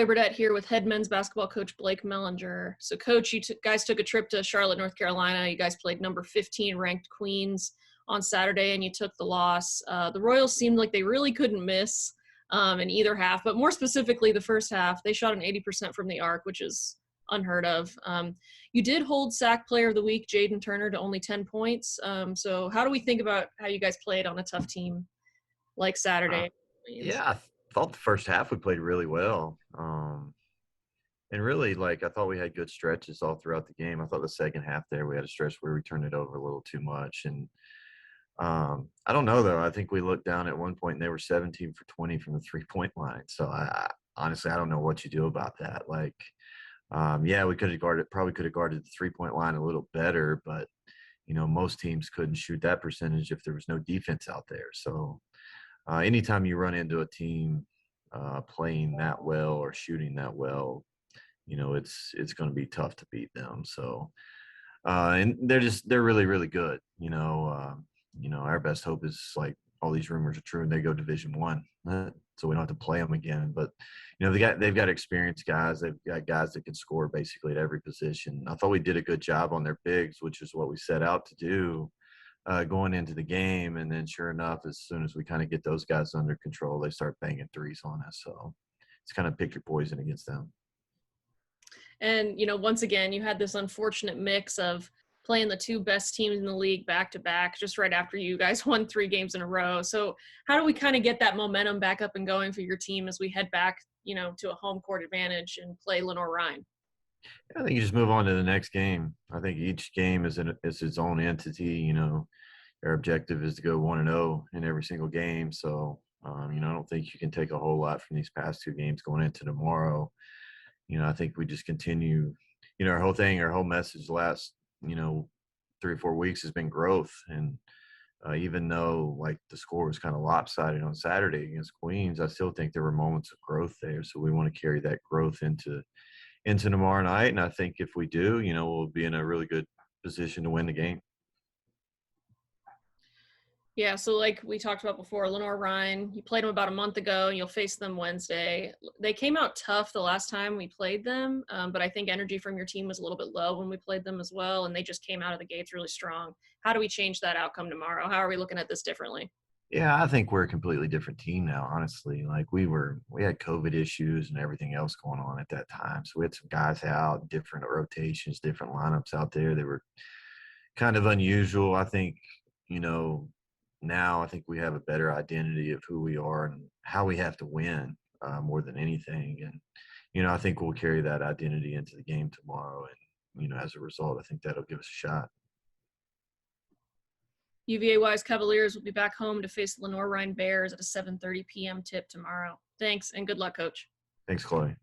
Chloe Burdett here with head men's basketball coach Blake Mellinger. So, Coach, you guys took a trip to Charlotte, North Carolina. You guys played number 15 ranked Queens on Saturday, and you took the loss. The Royals seemed like they really couldn't miss in either half, but more specifically the first half. They shot an 80% from the arc, which is unheard of. You did hold SAC Player of the Week, Jaden Turner, to only 10 points. So how do we think about how you guys played on a tough team like Saturday? Yeah, I thought the first half we played really well. And really, I thought we had good stretches all throughout the game. I thought the second half there we had a stretch where we turned it over a little too much. And I don't know, though. I think we looked down at one point and they were 17 for 20 from the three-point line. So honestly, I don't know what you do about that. Yeah, we probably could have guarded the three-point line a little better, but most teams couldn't shoot that percentage if there was no defense out there. So anytime you run into a team playing that well or shooting that well, it's going to be tough to beat them. So and they're really, really good. Our best hope is all these rumors are true and they go Division One, so we don't have to play them again. But they've got experienced guys. They've got guys that can score basically at every position. I thought we did a good job on their bigs, which is what we set out to do going into the game. And then sure enough, as soon as we kind of get those guys under control, they start banging threes on us. So it's kind of pick your poison against them. And, once again, you had this unfortunate mix of playing the two best teams in the league back-to-back just right after you guys won 3 games in a row. So how do we kind of get that momentum back up and going for your team as we head back, to a home court advantage and play Lenore-Rhine? I think you just move on to the next game. I think each game is its own entity. Our objective is to go 1-0 in every single game. So, I don't think you can take a whole lot from these past 2 games going into tomorrow. I think we just continue, our whole message the last, 3 or 4 weeks has been growth. And even though the score was kind of lopsided on Saturday against Queens, I still think there were moments of growth there. So we want to carry that growth into tomorrow night. And I think if we do, we'll be in a really good position to win the game. Yeah, so like we talked about before, Lenore-Rhine, you played them about a month ago, and you'll face them Wednesday. They came out tough the last time we played them, but I think energy from your team was a little bit low when we played them as well, and they just came out of the gates really strong. How do we change that outcome tomorrow? How are we looking at this differently? Yeah, I think we're a completely different team now, honestly. We had COVID issues and everything else going on at that time. So we had some guys out, different rotations, different lineups out there. They were kind of unusual. I think, now I think we have a better identity of who we are and how we have to win more than anything. And, I think we'll carry that identity into the game tomorrow. And, as a result, I think that'll give us a shot. UVA-wise Cavaliers will be back home to face the Lenore-Rhine Bears at a 7:30 p.m. tip tomorrow. Thanks, and good luck, Coach. Thanks, Chloe.